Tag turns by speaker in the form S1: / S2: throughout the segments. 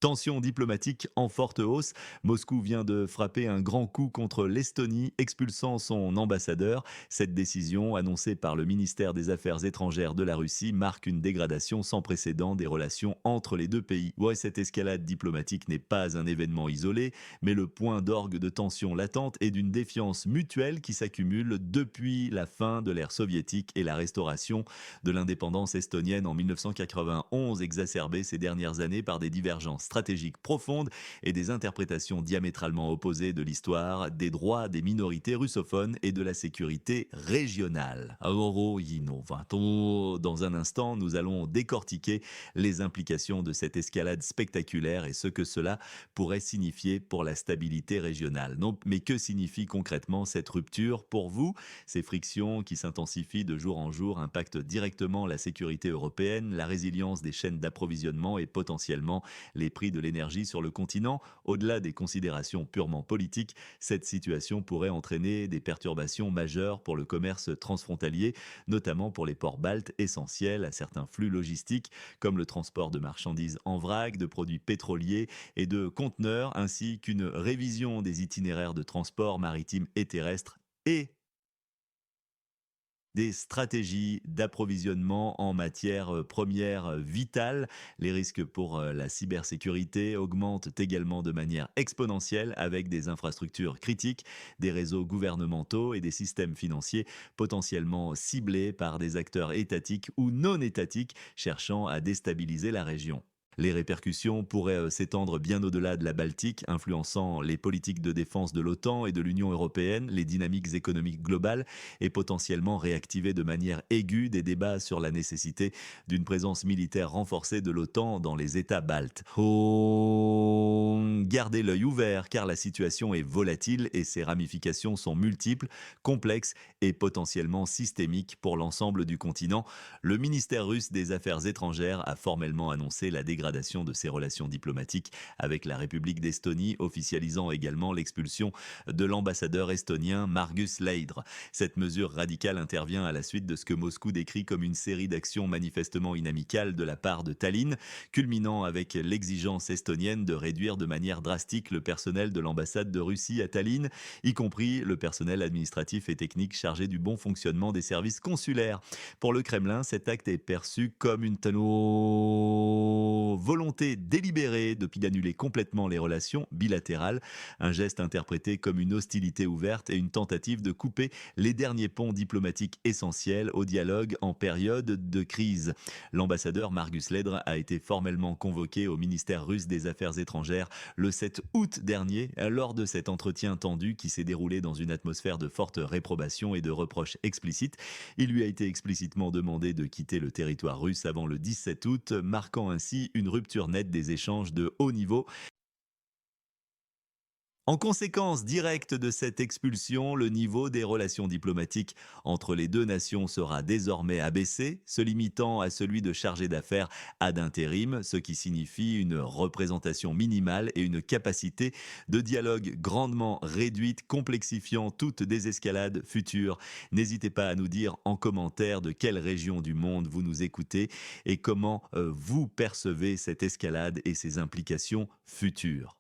S1: Tension diplomatique en forte hausse. Moscou vient de frapper un grand coup contre l'Estonie, expulsant son ambassadeur. Cette décision, annoncée par le ministère des Affaires étrangères de la Russie, marque une dégradation sans précédent des relations entre les deux pays. Ouais, cette escalade diplomatique n'est pas un événement isolé, mais le point d'orgue de tensions latentes et d'une défiance mutuelle qui s'accumule depuis la fin de l'ère soviétique et la restauration de l'indépendance estonienne en 1991, exacerbée ces dernières années par des divergences stratégiques profondes et des interprétations diamétralement opposées de l'histoire, des droits des minorités russophones et de la sécurité régionale. Dans un instant, nous allons décortiquer les implications de cette escalade spectaculaire et ce que cela pourrait signifier pour la stabilité régionale. Non, mais que signifie concrètement cette rupture pour vous? Ces frictions qui s'intensifient de jour en jour impactent directement la sécurité européenne, la résilience des chaînes d'approvisionnement et potentiellement les prix de l'énergie sur le continent. Au-delà des considérations purement politiques, cette situation pourrait entraîner des perturbations majeures pour le commerce transfrontalier, notamment pour les ports baltes essentiels à certains flux logistiques, comme le transport de marchandises en vrac, de produits pétroliers et de conteneurs, ainsi qu'une révision des itinéraires de transport maritime et terrestre et des stratégies d'approvisionnement en matières premières vitales. Les risques pour la cybersécurité augmentent également de manière exponentielle avec des infrastructures critiques, des réseaux gouvernementaux et des systèmes financiers potentiellement ciblés par des acteurs étatiques ou non étatiques cherchant à déstabiliser la région. Les répercussions pourraient s'étendre bien au-delà de la Baltique, influençant les politiques de défense de l'OTAN et de l'Union européenne, les dynamiques économiques globales et potentiellement réactiver de manière aiguë des débats sur la nécessité d'une présence militaire renforcée de l'OTAN dans les États baltes. Gardez l'œil ouvert car la situation est volatile et ses ramifications sont multiples, complexes et potentiellement systémiques pour l'ensemble du continent. Le ministère russe des Affaires étrangères a formellement annoncé la dégradation de ses relations diplomatiques avec la République d'Estonie, officialisant également l'expulsion de l'ambassadeur estonien Margus Leidre. Cette mesure radicale intervient à la suite de ce que Moscou décrit comme une série d'actions manifestement inamicales de la part de Tallinn, culminant avec l'exigence estonienne de réduire de manière drastique le personnel de l'ambassade de Russie à Tallinn, y compris le personnel administratif et technique chargé du bon fonctionnement des services consulaires. Pour le Kremlin, cet acte est perçu comme une volonté délibérée de d'annuler complètement les relations bilatérales, un geste interprété comme une hostilité ouverte et une tentative de couper les derniers ponts diplomatiques essentiels au dialogue en période de crise. L'ambassadeur Margus Ledre a été formellement convoqué au ministère russe des Affaires étrangères le 7 août dernier lors de cet entretien tendu qui s'est déroulé dans une atmosphère de forte réprobation et de reproches explicites. Il lui a été explicitement demandé de quitter le territoire russe avant le 17 août, marquant ainsi une rupture nette des échanges de haut niveau. En conséquence directe de cette expulsion, le niveau des relations diplomatiques entre les deux nations sera désormais abaissé, se limitant à celui de chargé d'affaires ad intérim, ce qui signifie une représentation minimale et une capacité de dialogue grandement réduite, complexifiant toute désescalade future. N'hésitez pas à nous dire en commentaire de quelle région du monde vous nous écoutez et comment vous percevez cette escalade et ses implications futures.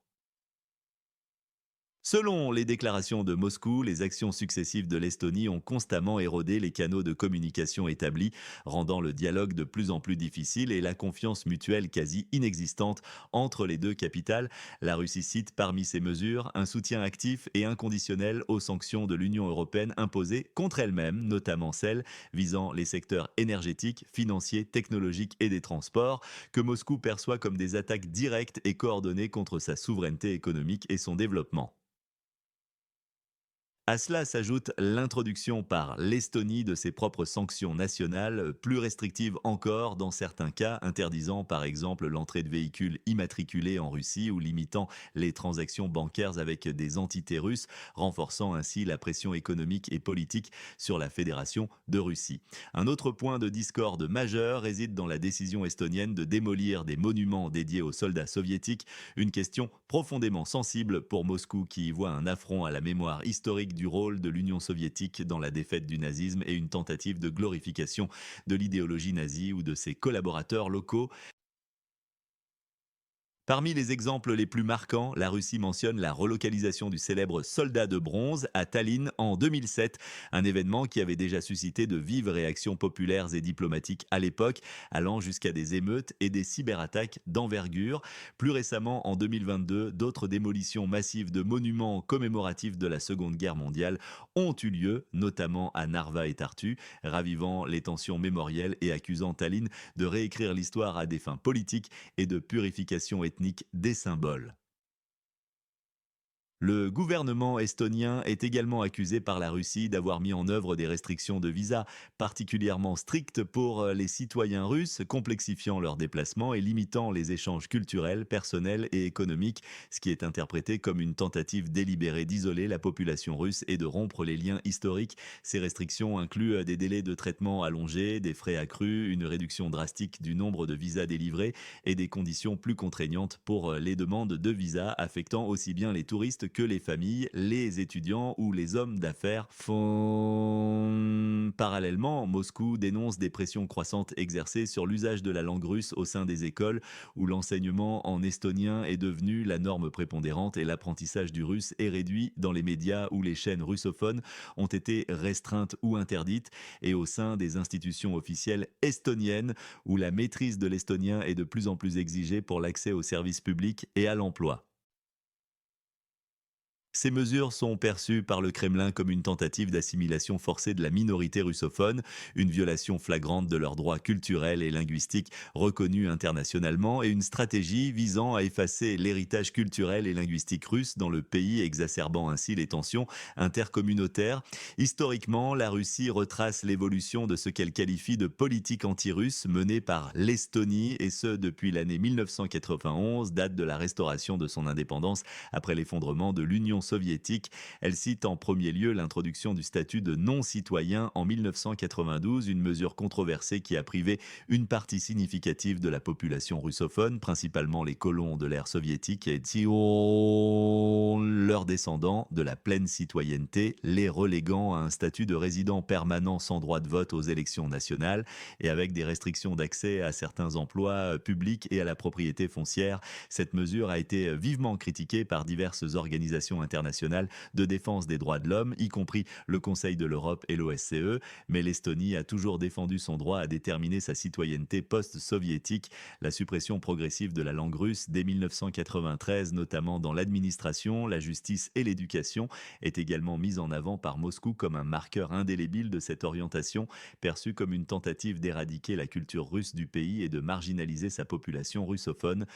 S1: Selon les déclarations de Moscou, les actions successives de l'Estonie ont constamment érodé les canaux de communication établis, rendant le dialogue de plus en plus difficile et la confiance mutuelle quasi inexistante entre les deux capitales. La Russie cite parmi ces mesures un soutien actif et inconditionnel aux sanctions de l'Union européenne imposées contre elle-même, notamment celles visant les secteurs énergétiques, financiers, technologiques et des transports, que Moscou perçoit comme des attaques directes et coordonnées contre sa souveraineté économique et son développement. À cela s'ajoute l'introduction par l'Estonie de ses propres sanctions nationales, plus restrictives encore dans certains cas, interdisant par exemple l'entrée de véhicules immatriculés en Russie ou limitant les transactions bancaires avec des entités russes, renforçant ainsi la pression économique et politique sur la Fédération de Russie. Un autre point de discorde majeur réside dans la décision estonienne de démolir des monuments dédiés aux soldats soviétiques, une question profondément sensible pour Moscou qui y voit un affront à la mémoire historique du rôle de l'Union soviétique dans la défaite du nazisme et une tentative de glorification de l'idéologie nazie ou de ses collaborateurs locaux. Parmi les exemples les plus marquants, la Russie mentionne la relocalisation du célèbre soldat de bronze à Tallinn en 2007, un événement qui avait déjà suscité de vives réactions populaires et diplomatiques à l'époque, allant jusqu'à des émeutes et des cyberattaques d'envergure. Plus récemment, en 2022, d'autres démolitions massives de monuments commémoratifs de la Seconde Guerre mondiale ont eu lieu, notamment à Narva et Tartu, ravivant les tensions mémorielles et accusant Tallinn de réécrire l'histoire à des fins politiques et de purification ethnique des symboles. Le gouvernement estonien est également accusé par la Russie d'avoir mis en œuvre des restrictions de visa particulièrement strictes pour les citoyens russes, complexifiant leurs déplacements et limitant les échanges culturels, personnels et économiques, ce qui est interprété comme une tentative délibérée d'isoler la population russe et de rompre les liens historiques. Ces restrictions incluent des délais de traitement allongés, des frais accrus, une réduction drastique du nombre de visas délivrés et des conditions plus contraignantes pour les demandes de visa, affectant aussi bien les touristes que les familles, les étudiants ou les hommes d'affaires font. Parallèlement, Moscou dénonce des pressions croissantes exercées sur l'usage de la langue russe au sein des écoles, où l'enseignement en estonien est devenu la norme prépondérante et l'apprentissage du russe est réduit dans les médias où les chaînes russophones ont été restreintes ou interdites, et au sein des institutions officielles estoniennes, où la maîtrise de l'estonien est de plus en plus exigée pour l'accès aux services publics et à l'emploi. Ces mesures sont perçues par le Kremlin comme une tentative d'assimilation forcée de la minorité russophone, une violation flagrante de leurs droits culturels et linguistiques reconnus internationalement et une stratégie visant à effacer l'héritage culturel et linguistique russe dans le pays, exacerbant ainsi les tensions intercommunautaires. Historiquement, la Russie retrace l'évolution de ce qu'elle qualifie de politique anti-russe menée par l'Estonie, et ce depuis l'année 1991, date de la restauration de son indépendance après l'effondrement de l'Union soviétique. Elle cite en premier lieu l'introduction du statut de non-citoyen en 1992, une mesure controversée qui a privé une partie significative de la population russophone, principalement les colons de l'ère soviétique, et leurs descendants de la pleine citoyenneté, les reléguant à un statut de résident permanent sans droit de vote aux élections nationales et avec des restrictions d'accès à certains emplois publics et à la propriété foncière. Cette mesure a été vivement critiquée par diverses organisations internationales de défense des droits de l'homme, y compris le Conseil de l'Europe et l'OSCE, mais l'Estonie a toujours défendu son droit à déterminer sa citoyenneté post-soviétique. La suppression progressive de la langue russe dès 1993, notamment dans l'administration, la justice et l'éducation, est également mise en avant par Moscou comme un marqueur indélébile de cette orientation, perçue comme une tentative d'éradiquer la culture russe du pays et de marginaliser sa population russophone.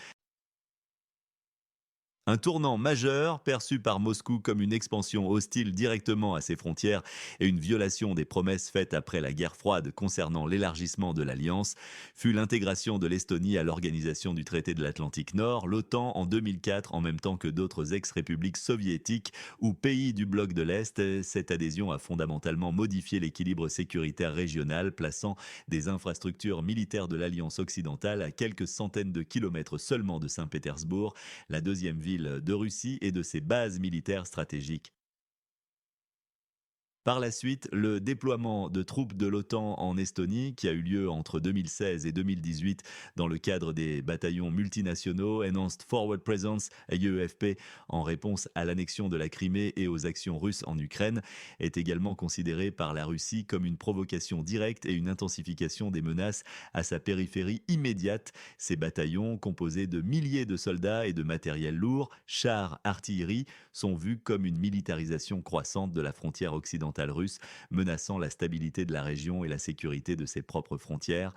S1: Un tournant majeur, perçu par Moscou comme une expansion hostile directement à ses frontières et une violation des promesses faites après la guerre froide concernant l'élargissement de l'Alliance, fut l'intégration de l'Estonie à l'Organisation du traité de l'Atlantique Nord, l'OTAN, en 2004, en même temps que d'autres ex-républiques soviétiques ou pays du bloc de l'Est. Cette adhésion a fondamentalement modifié l'équilibre sécuritaire régional, plaçant des infrastructures militaires de l'Alliance occidentale à quelques centaines de kilomètres seulement de Saint-Pétersbourg, la deuxième ville de Russie et de ses bases militaires stratégiques. Par la suite, le déploiement de troupes de l'OTAN en Estonie, qui a eu lieu entre 2016 et 2018 dans le cadre des bataillons multinationaux Enhanced Forward Presence, EFP, en réponse à l'annexion de la Crimée et aux actions russes en Ukraine, est également considéré par la Russie comme une provocation directe et une intensification des menaces à sa périphérie immédiate. Ces bataillons, composés de milliers de soldats et de matériel lourd, chars, artillerie, sont vus comme une militarisation croissante de la frontière occidentale russe, menaçant la stabilité de la région et la sécurité de ses propres frontières.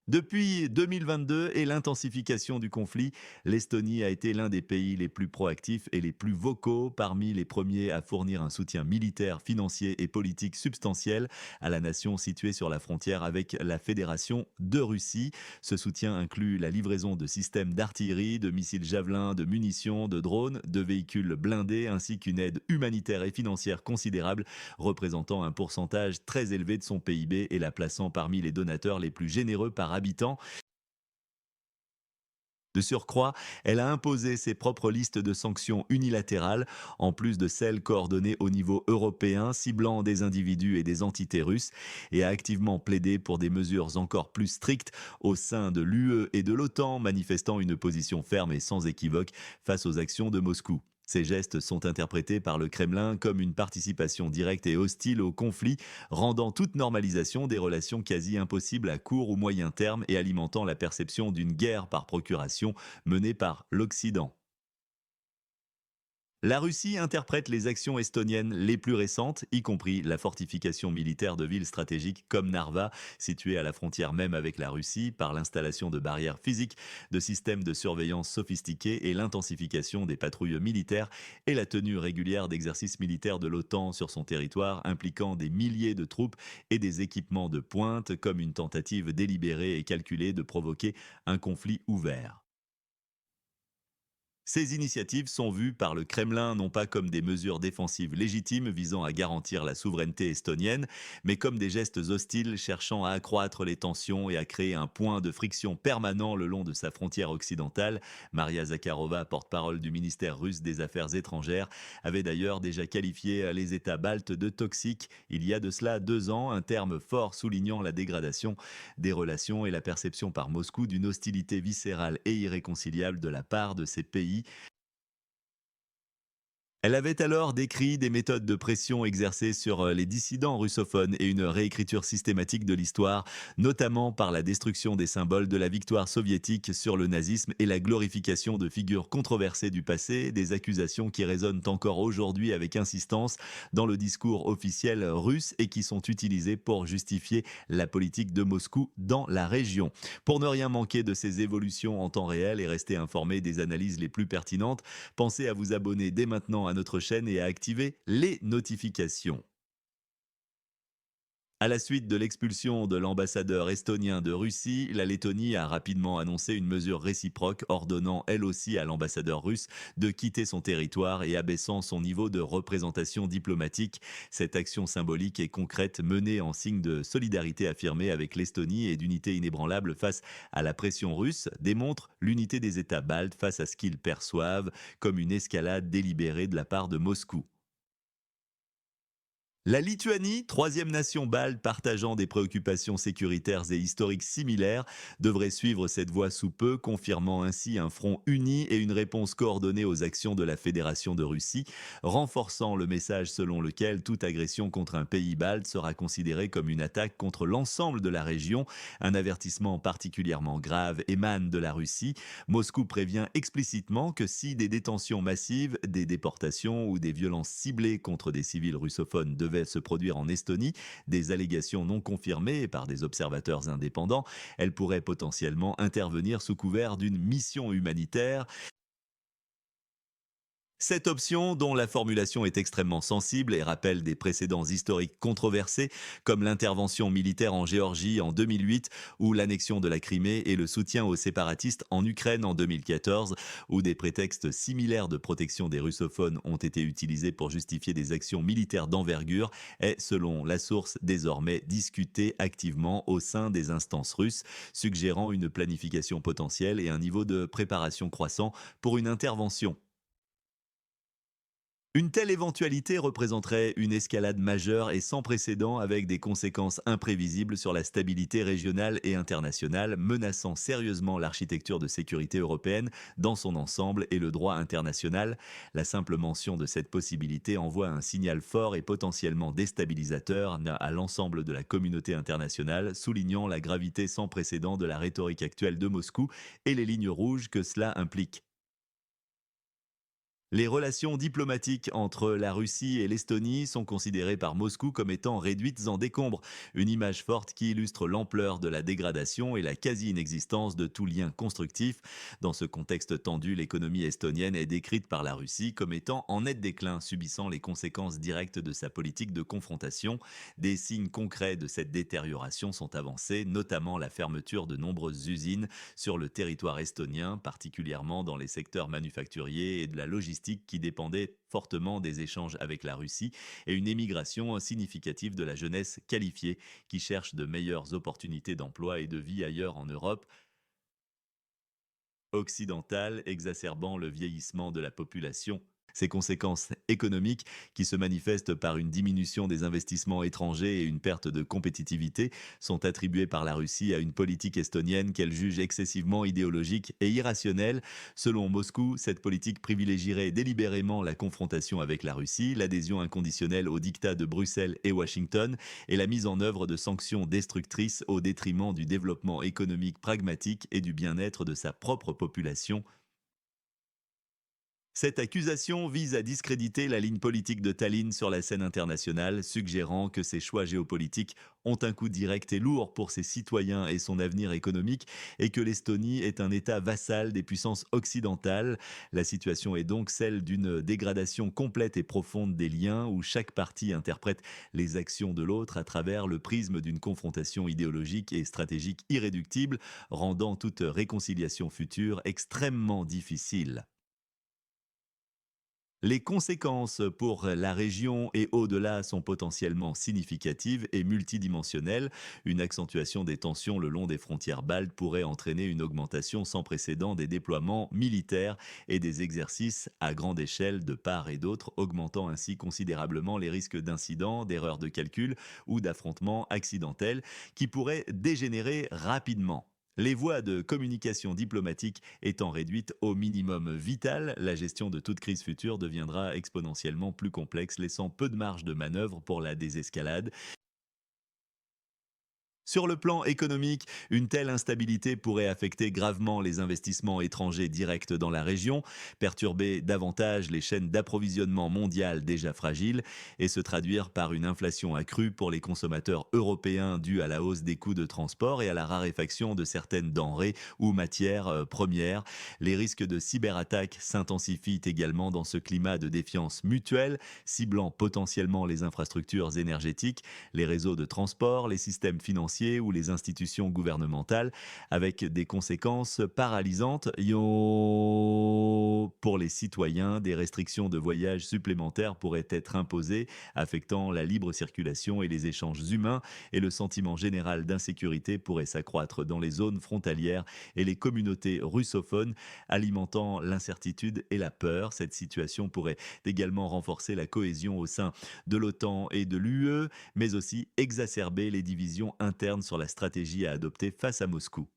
S1: Depuis 2022 et l'intensification du conflit, l'Estonie a été l'un des pays les plus proactifs et les plus vocaux, parmi les premiers à fournir un soutien militaire, financier et politique substantiel à la nation située sur la frontière avec la Fédération de Russie. Ce soutien inclut la livraison de systèmes d'artillerie, de missiles javelins, de munitions, de drones, de véhicules blindés, ainsi qu'une aide humanitaire et financière considérable, représentant un pourcentage très élevé de son PIB et la plaçant parmi les donateurs les plus généreux par habitant. De surcroît, elle a imposé ses propres listes de sanctions unilatérales, en plus de celles coordonnées au niveau européen, ciblant des individus et des entités russes, et a activement plaidé pour des mesures encore plus strictes au sein de l'UE et de l'OTAN, manifestant une position ferme et sans équivoque face aux actions de Moscou. Ces gestes sont interprétés par le Kremlin comme une participation directe et hostile au conflit, rendant toute normalisation des relations quasi impossible à court ou moyen terme et alimentant la perception d'une guerre par procuration menée par l'Occident. La Russie interprète les actions estoniennes les plus récentes, y compris la fortification militaire de villes stratégiques comme Narva, située à la frontière même avec la Russie, par l'installation de barrières physiques, de systèmes de surveillance sophistiqués et l'intensification des patrouilles militaires et la tenue régulière d'exercices militaires de l'OTAN sur son territoire, impliquant des milliers de troupes et des équipements de pointe, comme une tentative délibérée et calculée de provoquer un conflit ouvert. Ces initiatives sont vues par le Kremlin non pas comme des mesures défensives légitimes visant à garantir la souveraineté estonienne, mais comme des gestes hostiles cherchant à accroître les tensions et à créer un point de friction permanent le long de sa frontière occidentale. Maria Zakharova, porte-parole du ministère russe des Affaires étrangères, avait d'ailleurs déjà qualifié les États baltes de toxiques il y a de cela 2 ans, un terme fort soulignant la dégradation des relations et la perception par Moscou d'une hostilité viscérale et irréconciliable de la part de ces pays. Elle avait alors décrit des méthodes de pression exercées sur les dissidents russophones et une réécriture systématique de l'histoire, notamment par la destruction des symboles de la victoire soviétique sur le nazisme et la glorification de figures controversées du passé, des accusations qui résonnent encore aujourd'hui avec insistance dans le discours officiel russe et qui sont utilisées pour justifier la politique de Moscou dans la région. Pour ne rien manquer de ces évolutions en temps réel et rester informé des analyses les plus pertinentes, pensez à vous abonner dès maintenant à notre chaîne et à activer les notifications. À la suite de l'expulsion de l'ambassadeur estonien de Russie, la Lettonie a rapidement annoncé une mesure réciproque ordonnant elle aussi à l'ambassadeur russe de quitter son territoire et abaissant son niveau de représentation diplomatique. Cette action symbolique et concrète menée en signe de solidarité affirmée avec l'Estonie et d'unité inébranlable face à la pression russe démontre l'unité des États baltes face à ce qu'ils perçoivent comme une escalade délibérée de la part de Moscou. La Lituanie, troisième nation balte partageant des préoccupations sécuritaires et historiques similaires, devrait suivre cette voie sous peu, confirmant ainsi un front uni et une réponse coordonnée aux actions de la Fédération de Russie, renforçant le message selon lequel toute agression contre un pays balte sera considérée comme une attaque contre l'ensemble de la région. Un avertissement particulièrement grave émane de la Russie. Moscou prévient explicitement que si des détentions massives, des déportations ou des violences ciblées contre des civils russophones devaient se produire en Estonie, des allégations non confirmées par des observateurs indépendants, elles pourraient potentiellement intervenir sous couvert d'une mission humanitaire. Cette option, dont la formulation est extrêmement sensible et rappelle des précédents historiques controversés, comme l'intervention militaire en Géorgie en 2008 ou l'annexion de la Crimée et le soutien aux séparatistes en Ukraine en 2014, où des prétextes similaires de protection des russophones ont été utilisés pour justifier des actions militaires d'envergure, est, selon la source, désormais discutée activement au sein des instances russes, suggérant une planification potentielle et un niveau de préparation croissant pour une intervention. Une telle éventualité représenterait une escalade majeure et sans précédent avec des conséquences imprévisibles sur la stabilité régionale et internationale, menaçant sérieusement l'architecture de sécurité européenne dans son ensemble et le droit international. La simple mention de cette possibilité envoie un signal fort et potentiellement déstabilisateur à l'ensemble de la communauté internationale, soulignant la gravité sans précédent de la rhétorique actuelle de Moscou et les lignes rouges que cela implique. Les relations diplomatiques entre la Russie et l'Estonie sont considérées par Moscou comme étant réduites en décombres, une image forte qui illustre l'ampleur de la dégradation et la quasi-inexistence de tout lien constructif. Dans ce contexte tendu, l'économie estonienne est décrite par la Russie comme étant en net déclin, subissant les conséquences directes de sa politique de confrontation. Des signes concrets de cette détérioration sont avancés, notamment la fermeture de nombreuses usines sur le territoire estonien, particulièrement dans les secteurs manufacturiers et de la logistique qui dépendaient fortement des échanges avec la Russie, et une émigration significative de la jeunesse qualifiée qui cherche de meilleures opportunités d'emploi et de vie ailleurs en Europe. occidentale, exacerbant le vieillissement de la population. Ces conséquences économiques, qui se manifestent par une diminution des investissements étrangers et une perte de compétitivité, sont attribuées par la Russie à une politique estonienne qu'elle juge excessivement idéologique et irrationnelle. Selon Moscou, cette politique privilégierait délibérément la confrontation avec la Russie, l'adhésion inconditionnelle aux dictats de Bruxelles et Washington et la mise en œuvre de sanctions destructrices au détriment du développement économique pragmatique et du bien-être de sa propre population. Cette accusation vise à discréditer la ligne politique de Tallinn sur la scène internationale, suggérant que ses choix géopolitiques ont un coût direct et lourd pour ses citoyens et son avenir économique, et que l'Estonie est un État vassal des puissances occidentales. La situation est donc celle d'une dégradation complète et profonde des liens, où chaque partie interprète les actions de l'autre à travers le prisme d'une confrontation idéologique et stratégique irréductible, rendant toute réconciliation future extrêmement difficile. Les conséquences pour la région et au-delà sont potentiellement significatives et multidimensionnelles. Une accentuation des tensions le long des frontières baltes pourrait entraîner une augmentation sans précédent des déploiements militaires et des exercices à grande échelle de part et d'autre, augmentant ainsi considérablement les risques d'incidents, d'erreurs de calcul ou d'affrontements accidentels qui pourraient dégénérer rapidement. Les voies de communication diplomatique étant réduites au minimum vital, la gestion de toute crise future deviendra exponentiellement plus complexe, laissant peu de marge de manœuvre pour la désescalade. Sur le plan économique, une telle instabilité pourrait affecter gravement les investissements étrangers directs dans la région, perturber davantage les chaînes d'approvisionnement mondiales déjà fragiles et se traduire par une inflation accrue pour les consommateurs européens due à la hausse des coûts de transport et à la raréfaction de certaines denrées ou matières premières. Les risques de cyberattaques s'intensifient également dans ce climat de défiance mutuelle, ciblant potentiellement les infrastructures énergétiques, les réseaux de transport, les systèmes financiers ou les institutions gouvernementales, avec des conséquences paralysantes. Pour les citoyens, des restrictions de voyage supplémentaires pourraient être imposées, affectant la libre circulation et les échanges humains, et le sentiment général d'insécurité pourrait s'accroître dans les zones frontalières et les communautés russophones, alimentant l'incertitude et la peur. Cette situation pourrait également renforcer la cohésion au sein de l'OTAN et de l'UE, mais aussi exacerber les divisions internes sur la stratégie à adopter face à Moscou.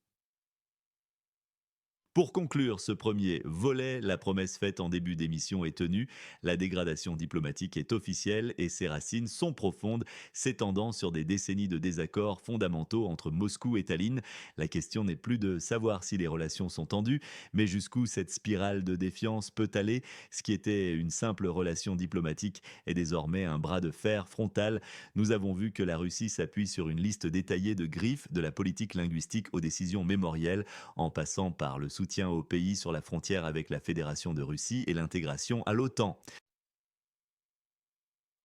S1: Pour conclure ce premier volet, la promesse faite en début d'émission est tenue. La dégradation diplomatique est officielle et ses racines sont profondes, s'étendant sur des décennies de désaccords fondamentaux entre Moscou et Tallinn. La question n'est plus de savoir si les relations sont tendues, mais jusqu'où cette spirale de défiance peut aller. Ce qui était une simple relation diplomatique est désormais un bras de fer frontal. Nous avons vu que la Russie s'appuie sur une liste détaillée de griffes, de la politique linguistique aux décisions mémorielles, en passant par le soutien au pays sur la frontière avec la Fédération de Russie et l'intégration à l'OTAN.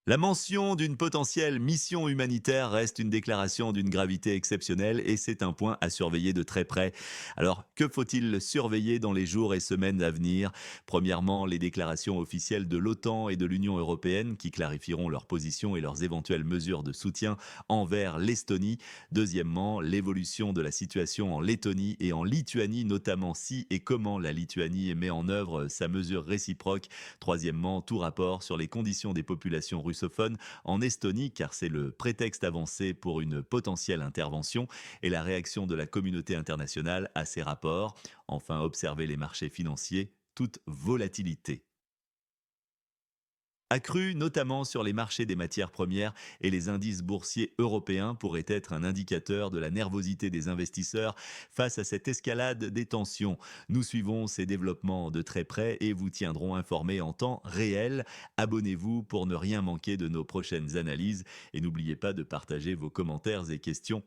S1: La mention d'une potentielle mission humanitaire reste une déclaration d'une gravité exceptionnelle et c'est un point à surveiller de très près. Alors, que faut-il surveiller dans les jours et semaines à venir? Premièrement, les déclarations officielles de l'OTAN et de l'Union européenne qui clarifieront leurs positions et leurs éventuelles mesures de soutien envers l'Estonie. Deuxièmement, l'évolution de la situation en Lettonie et en Lituanie, notamment si et comment la Lituanie met en œuvre sa mesure réciproque. Troisièmement, tout rapport sur les conditions des populations russophones en Estonie, car c'est le prétexte avancé pour une potentielle intervention, et la réaction de la communauté internationale à ces rapports. Enfin, observer les marchés financiers, toute volatilité accrue, notamment sur les marchés des matières premières et les indices boursiers européens, pourraient être un indicateur de la nervosité des investisseurs face à cette escalade des tensions. Nous suivons ces développements de très près et vous tiendrons informés en temps réel. Abonnez-vous pour ne rien manquer de nos prochaines analyses et n'oubliez pas de partager vos commentaires et questions